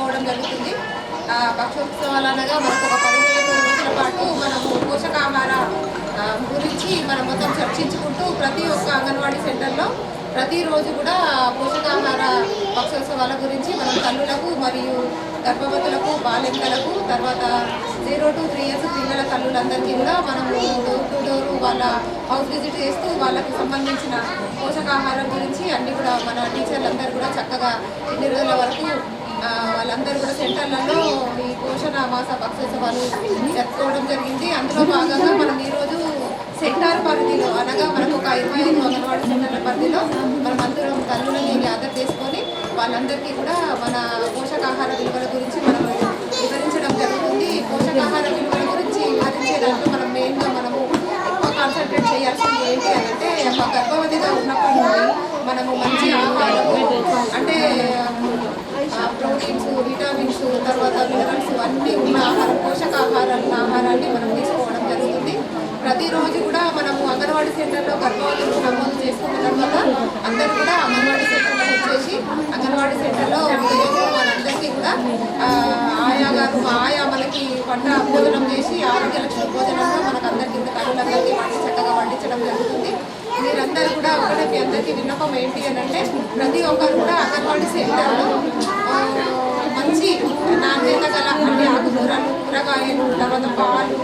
జరుపుకోవడం జరుగుతుంది. పక్షోత్సవాలు అనగా మనకు ఒక 15 రోజుల పాటు మనము పోషకాహార గురించి మనం మొత్తం చర్చించుకుంటూ ప్రతి ఒక్క అంగన్వాడీ సెంటర్లో ప్రతిరోజు కూడా పోషకాహార పక్షోత్సవాల గురించి మనం తల్లులకు మరియు గర్భవతులకు బాలింతలకు తర్వాత 0 to 3 years పిల్లల తల్లులందరికీ కూడా మనము డోర్ టు డోర్ వాళ్ళ హౌస్ విజిట్ చేస్తూ వాళ్ళకు సంబంధించిన పోషకాహారం గురించి అన్నీ కూడా మన టీచర్లందరూ కూడా చక్కగా ఇన్ని రోజుల వరకు వాళ్ళందరూ కూడా సెంటర్లలో ఈ పోషణ మాస పక్షోత్సవాలు జరుపుకోవడం జరిగింది. అందులో భాగంగా మనం ఈరోజు సెక్టార్ పరిధిలో అనగా మనకు ఒక 25 అంగన్వాడీ సెంటర్ల పరిధిలో మనం అందరం తల్లులని గ్యాదర్ చేసుకొని వాళ్ళందరికీ కూడా మన పోషకాహార విలువల గురించి మనం వివరించడం జరుగుతుంది. పోషకాహార విలువల గురించి వివరించే దాంట్లో మనం మెయిన్గా మనము ఎక్కువ కాన్సన్ట్రేట్ చేయాల్సింది ఏంటి అని అంటే గర్భవతిగా ఉన్నప్పటి నుండి మనము మంచి ఆహారము అంటే ప్రోటీన్స్, విటమిన్స్, తర్వాత మినరల్స్ అన్నీ ఉన్న ఆహారాన్ని మనం తీసుకోవడం జరుగుతుంది. ప్రతిరోజు కూడా మనము అంగన్వాడీ సెంటర్లో గర్భవతులు నమోదు చేసుకున్న తర్వాత అందరూ కూడా అంగన్వాడీ సెంటర్లో వచ్చేసి అంగన్వాడీ సెంటర్లో వాళ్ళందరికీ కూడా ఆయా మనకి వంట భోజనం చేసి ఆరోగ్య లక్ష్మి భోజనంలో మనకు అందరికీ కూడా తల్లులందరికీ చక్కగా వండించడం జరుగుతుంది. మీరందరూ కూడా ఒకటే మీ అందరికీ విన్నపం ఏంటి అని అంటే ప్రతి ఒక్కరు కూడా అంగన్వాడీ సెంటర్లో మంచి నాణ్యత గల అన్ని ఆకుకూరలు, కూరగాయలు, తర్వాత పాలు,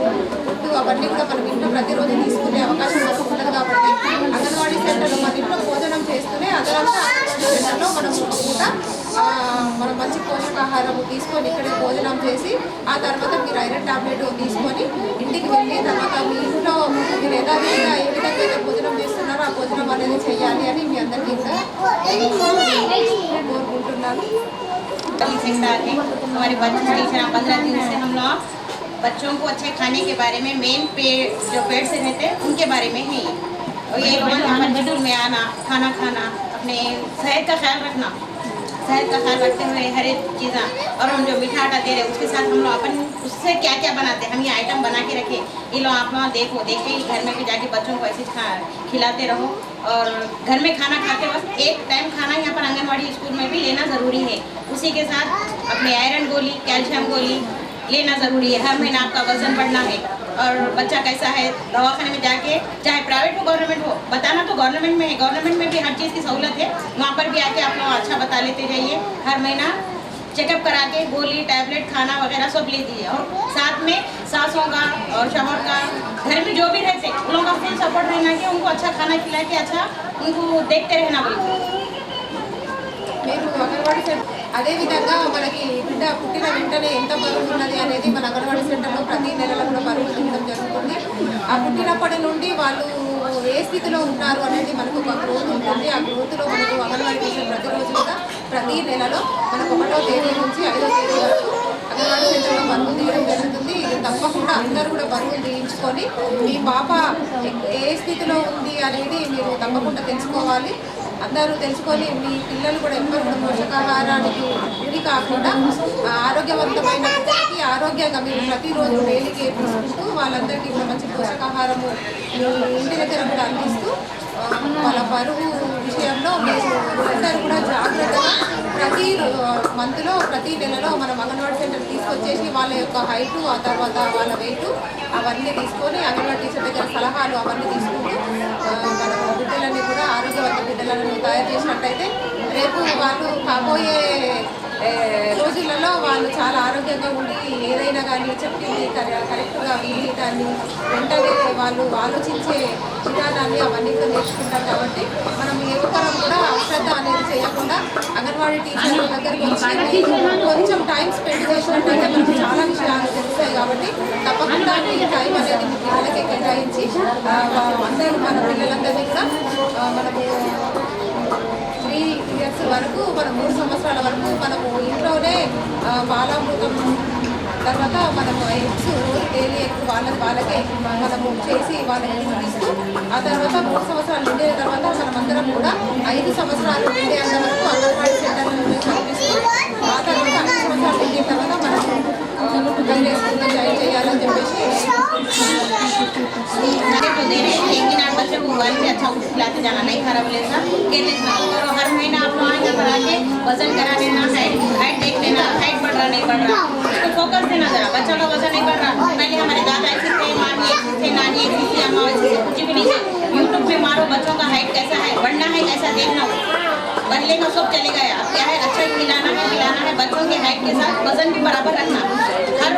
గుడ్డు అవన్నీ కూడా మనం ఇంట్లో ప్రతిరోజు తీసుకునే అవకాశం మనకు ఉండదు కాబట్టి అంగన్వాడీ సెంటర్లో మన ఇంట్లో భోజనం చేస్తూనే అదనంగా అంగన్వాడీ సెంటర్లో మనం కూడా మనం మంచి పోషకాహారం తీసుకొని ఇక్కడే భోజనం చేసి ఆ తర్వాత మీరు ఐరన్ టాబ్లెట్ తీసుకొని ఇంటికి వెళ్ళి తర్వాత మీ ఇంట్లో మీరు యథావిధిగా ఏ విధంగా అయితే భోజనం చేస్తున్నారో ఆ భోజనం అనేది చేయాలి అని మీ అందరికీ కూడా కోరుకుంటున్నాను. हमारे बच्चे टीचर 15 दिन से हम लोग बच्चों को अच्छे खाने के बारे में मेन जो पेट से रहते हैं उनके बारे में है। और ये स्कूल में आना, खाना खाना, अपने सेहत का ख्याल रखना, सेहत का ख्याल रखते हुए हर एक चीज़ें और हम जो मीठा आटा दे रहे उसके साथ हम लोग अपन उससे क्या क्या बनाते हैं हम ये आइटम बना के रखे। ये लोग आप लोग देख के घर में भी जाके बच्चों को ऐसे खिलाते रहो। और घर में खाना खाते वक्त एक टाइम खाना यहाँ पर आंगनवाड़ी स्कूल में भी लेना ज़रूरी है। उसी के साथ अपने आयरन गोली, कैल्शियम गोली लेना ज़रूरी है। हर महीना आपका वजन बढ़ना है और बच्चा कैसा है दवाखाने में जाके चाहे प्राइवेट हो गवर्नमेंट हो बताना तो गवर्नमेंट में है। गवर्नमेंट में भी हर चीज़ की सहूलत है, वहाँ पर भी आके आप लोग अच्छा बता लेते जाइए। हर महीना चेकअप करा के गोली, टैबलेट, खाना वगैरह सब ले दीजिए। और साथ में सासों का और शौहर का घर में जो भी रहते उन लोगों का फुल सपोर्ट रहना कि उनको अच्छा खाना खिला के अच्छा उनको देखते रहना बोलिए। మీరు అంగన్వాడీ సెంటర్ అదేవిధంగా మనకి బిడ్డ పుట్టిన వెంటనే ఎంత బరువు ఉన్నది అనేది మన అంగన్వాడీ సెంటర్లో ప్రతి నెలలో కూడా బరువు తీయడం జరుగుతుంది. ఆ పుట్టినప్పటి నుండి వాళ్ళు ఏ స్థితిలో ఉన్నారు అనేది మనకు ఒక గ్రోత్ ఉంటుంది. ఆ గ్రోత్లో మనకు అంగన్వాడీ టీచర్ ప్రతిరోజు కూడా ప్రతి నెలలో మనకు 1వ తేదీ నుంచి 5వ తేదీ వరకు అంగన్వాడీ సెంటర్లో బరువు తీయడం జరుగుతుంది. ఇది తప్పకుండా అందరూ కూడా బరువులు తీయించుకొని మీ పాప ఏ స్థితిలో ఉంది అనేది మీరు తప్పకుండా తెలుసుకోవాలి. అందరూ తెలుసుకొని మీ పిల్లలు కూడా ఎవ్వరు పోషకాహారానికి గురి కాకుండా ఆరోగ్యవంతమైన పిల్లలకి ఆరోగ్యంగా మీరు ప్రతిరోజు డైలీ కేర్ తీసుకుంటూ వాళ్ళందరికీ కూడా మంచి పోషకాహారము ఇంటి దగ్గర కూడా అందిస్తూ వాళ్ళ బరువు విషయంలో మీరు అందరూ కూడా జాగ్రత్తగా ప్రతి మంత్లో ప్రతి నెలలో మనం అంగన్వాడీ సెంటర్ తీసుకొచ్చేసి వాళ్ళ యొక్క హైటు ఆ తర్వాత వాళ్ళ వెయిట్ అవన్నీ తీసుకొని అంగన్వాడీ టీచర్ దగ్గర సలహాలు అవన్నీ తీసుకుంటూ మన బిడ్డలని కూడా ఆరోగ్యవంత బిడ్డలను తయారు చేసినట్టయితే రేపు వాళ్ళు కాబోయే రోజులలో వాళ్ళు చాలా ఆరోగ్యంగా ఉండి ఏదైనా కానీ చెప్పింది కరెక్ట్గా విని దాన్ని వెంటనే వాళ్ళు ఆలోచించే విధానాన్ని అవన్నీ కూడా నేర్చుకుంటారు. కాబట్టి మనం ఏ ఒక్కరం కూడా అశ్రద్ధ అనేది చేయకుండా అంగన్వాడీ టీచర్ల దగ్గరికి వచ్చి కొంచెం టైం స్పెండ్ చేసినట్టయితే మనకు చాలా విషయాలు తెలుస్తాయి. కాబట్టి తప్పకుండా ఈ టైం అనేది మీ పిల్లలకే కేటాయించి అందరూ మన పిల్లలందరినీ కూడా మనము 3 years వరకు మనం 3 సంవత్సరాల వరకు మనము ఇంట్లోనే బాలామృతం తర్వాత మనము ఎగ్స్ డైలీ ఎగ్స్ వాళ్ళకే మనము చేసి వాళ్ళకి ఇస్తూ ఆ తర్వాత 3 సంవత్సరాలు నిండిన తర్వాత మనమందరం కూడా 5 సంవత్సరాలు నిండేంత వరకు అంగన్వాడీ సెంటర్లను చదివిస్తూ ఆ తర్వాత 5 సంవత్సరాలు నిండిన తర్వాత మనము వేరే స్కూల్లో జాయిన్ చేయాలని చెప్పేసి बच्चों को मोबाइल से अच्छा खिलाते जाना नहीं खराब लेना और हर महीना आप वहाँ पर आके वजन करा लेना, हाइट देख लेना, हाइट बढ़ रहा नहीं बढ़ रहा, उसको फोकस देना जरा। बच्चों का वजन नहीं बढ़ रहा। पहले हमारे दादा ऐसे थे, मामी ऐसे थे, नानी ऐसी थी, अम्मा ऐसी थी, कुछ भी नहीं थे। यूट्यूब पे मारो बच्चों का हाइट कैसा है, बढ़ना है कैसा देखना। पहले का सब चले गया। अब क्या है, अच्छा खिलाना है बच्चों के हाइट के साथ वजन भी बराबर रखना। हर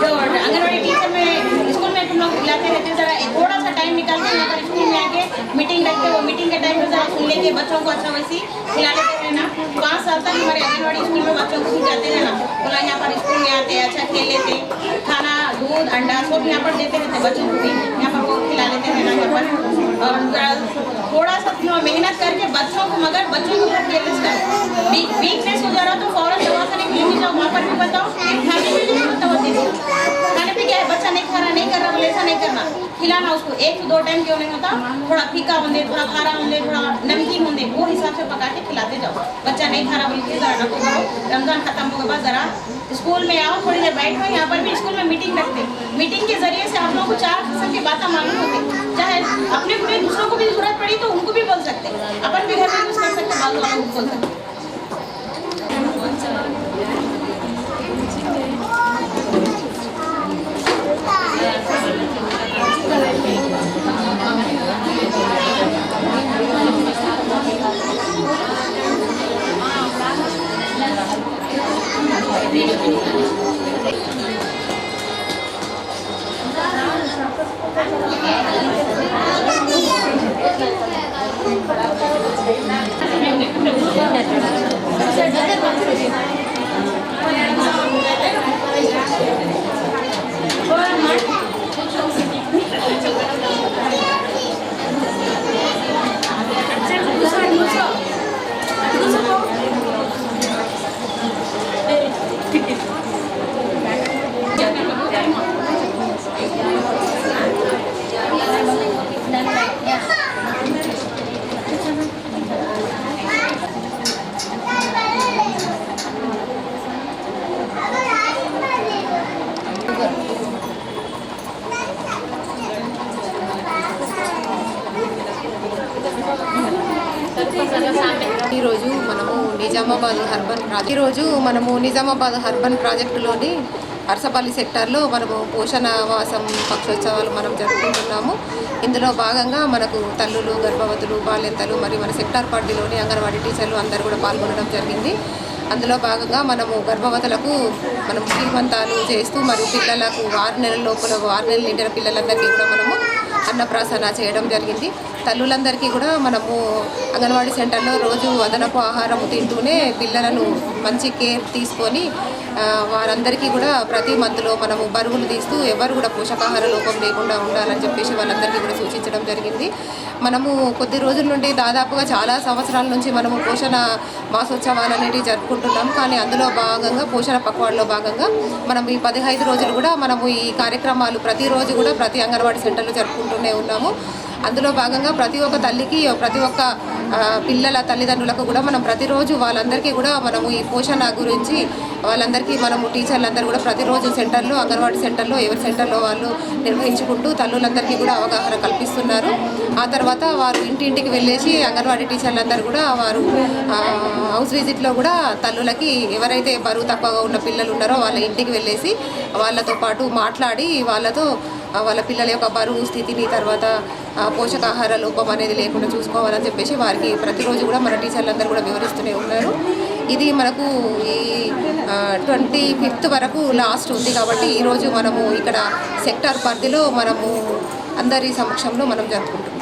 जो आंगनबाड़ी टीचर में स्कूल में तुम लोग खिलाते रहते, जरा थोड़ा सा टाइम निकाल के यहाँ पर स्कूल में आके मीटिंग रखते, वो मीटिंग के टाइम में जरा सुन लेंगे बच्चों को अच्छा वैसे खिला लेते रहना। 5 साल तक हमारे आंगनबाड़ी स्कूल में बच्चों को जाते रहना, बोला यहाँ पर स्कूल में आते अच्छा खेल लेते, खाना दूध अंडा सब यहाँ पर देते रहते बच्चों को भी, यहाँ पर वो खिला लेते रहना यहाँ पर। और थोड़ा सा मेहनत करके बच्चों को, मगर बच्चों को केयरलेस करो। वीकनेस हो जा रहा तो फौरन दवा खाने के लिए जाओ, वहाँ पर भी बताओ, खाने पे भी बताओ, खाने पे क्या है, बच्चा नहीं खा रहा नहीं कर रहा बोले ऐसा नहीं करना, खिलाना उसको। 1 से 2 टाइम क्यों नहीं होता, थोड़ा फीका होंगे, थोड़ा खारा होंगे, थोड़ा नमकीन होंगे, वो हिसाब से पका के खिलाते जाओ। बच्चा नहीं खा रहा बोल के जरा नको करो। रमजान खत्म होने के बाद जरा स्कूल में आओ, थोड़ी देर बैठो। यहाँ पर भी स्कूल में मीटिंग रखते, मीटिंग के जरिए से आप लोगों को 4 किस्म की बातें मालूम होती, चाहे अपने भी दूसरों को भी जरूरत पड़ी तो उनको भी बोल सकते, अपन भी घर में कुछ कर सकते, बात वालों को बोल सकते। ఈరోజు మనము నిజామాబాద్ అర్బన్ ప్రాజెక్టులోని అరసపల్లి సెక్టార్లో మనము పోషణ మాసం పక్షోత్సవాలు మనం జరుపుకుంటున్నాము. ఇందులో భాగంగా మనకు తల్లులు, గర్భవతులు, బాలింతలు మరియు మన సెక్టార్ పరిధిలోని అంగన్వాడీ టీచర్లు అందరూ కూడా పాల్గొనడం జరిగింది. అందులో భాగంగా మనము గర్భవతులకు మనం శ్రీమంతాలు చేస్తూ మరియు పిల్లలకు 6 నెలల లోపల 6 నెలలు నిండిన పిల్లలందరికీ కూడా మనము అన్నప్రాసన చేయడం జరిగింది. తల్లులందరికీ కూడా మనము అంగన్వాడీ సెంటర్లో రోజు అదనపు ఆహారం తింటూనే పిల్లలను మంచి కేర్ తీసుకొని వారందరికీ కూడా ప్రతి మంత్లో మనము బరువులు తీస్తూ ఎవరు కూడా పోషకాహార లోపం లేకుండా ఉండాలని చెప్పేసి వాళ్ళందరికీ కూడా సూచించడం జరిగింది. మనము కొద్ది రోజుల నుండి దాదాపుగా చాలా సంవత్సరాల నుంచి మనము పోషణ మాసోత్సవాలు అనేవి జరుపుకుంటున్నాం. కానీ అందులో భాగంగా పోషణ పక్వాడలో భాగంగా మనం ఈ 15 రోజులు కూడా మనము ఈ కార్యక్రమాలు ప్రతిరోజు కూడా ప్రతి అంగన్వాడీ సెంటర్లో జరుపుకుంటూనే ఉన్నాము. అందులో భాగంగా ప్రతి ఒక్క తల్లికి, ప్రతి ఒక్క పిల్లల తల్లిదండ్రులకు కూడా మనం ప్రతిరోజు వాళ్ళందరికీ కూడా మనము ఈ పోషణ గురించి వాళ్ళందరికీ మనము టీచర్లందరూ కూడా ప్రతిరోజు సెంటర్లో, అంగన్వాడీ సెంటర్లో ఎవరి సెంటర్లో వాళ్ళు నిర్వహించుకుంటూ తల్లులందరికీ కూడా అవగాహన కల్పిస్తున్నారు. ఆ తర్వాత వారు ఇంటింటికి వెళ్ళేసి అంగన్వాడీ టీచర్లందరూ కూడా వారు హౌస్ విజిట్లో కూడా తల్లులకి ఎవరైతే బరువు తక్కువగా ఉన్న పిల్లలు ఉన్నారో వాళ్ళ ఇంటికి వెళ్ళేసి వాళ్ళతో పాటు మాట్లాడి వాళ్ళతో వాళ్ళ పిల్లల యొక్క బరువు స్థితిని, తర్వాత పోషకాహార లోపం అనేది లేకుండా చూసుకోవాలని చెప్పేసి వారికి ప్రతిరోజు కూడా మన టీచర్లందరూ కూడా వివరిస్తూనే ఉన్నారు. ఇది మనకు ఈ 25th వరకు లాస్ట్ ఉంది కాబట్టి ఈరోజు మనము ఇక్కడ సెక్టార్ పరిధిలో మనము అందరి సమక్షంలో మనం జరుపుకుంటున్నాం.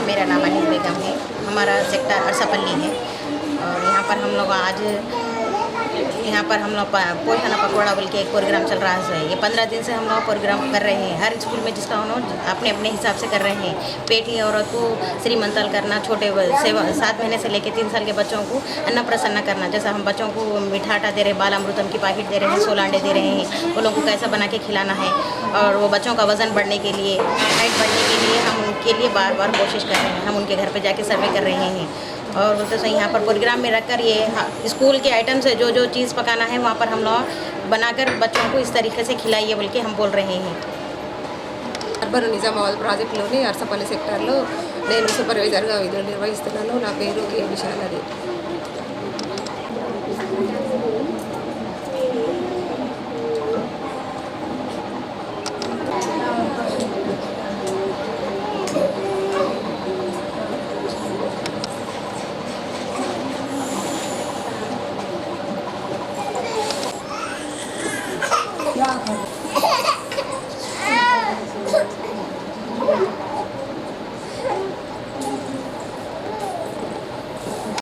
मेरा नाम अनिल बेगम है, हमारा सेक्टर अरसापल्ली है और यहाँ पर हम लोग आज पोषण पकौड़ा बोल के एक प्रोग्राम चल रहा है। ये 15 दिन से हम लोग प्रोग्राम कर रहे हैं। हर स्कूल में जिसका उन्होंने अपने अपने हिसाब से कर रहे हैं। पेटी औरत को श्रीमंतल करना, छोटे 7 महीने से लेकर 3 साल के बच्चों को अन्नप्राशन करना। जैसा हम बच्चों को मीठा आटा दे रहे हैं, बाल अमृतम की पैकेट दे रहे हैं, 16 अंडे दे रहे हैं, उन लोगों को कैसा बना के खिलाना है और वो बच्चों का वज़न बढ़ने के लिए, हाइट बढ़ने के लिए हम उनके लिए बार बार कोशिश कर रहे हैं। हम उनके घर पर जाके सर्वे कर रहे हैं और बोलते सही यहाँ पर प्रोग्राम में रखकर ये स्कूल के आइटम से जो जो चीज़ पकाना है वहाँ पर हम लोग बनाकर बच्चों को इस तरीके से खिलाइए बोल के हम बोल रहे हैं। అర్బన్ నిజామాబాద్ ప్రాజెక్టులోని అరసపల్లి సెక్టార్లో నేను సూపర్వైజర్గా విధులు నిర్వహిస్తున్నాను. నా పేరు కే విశాలాదేవి.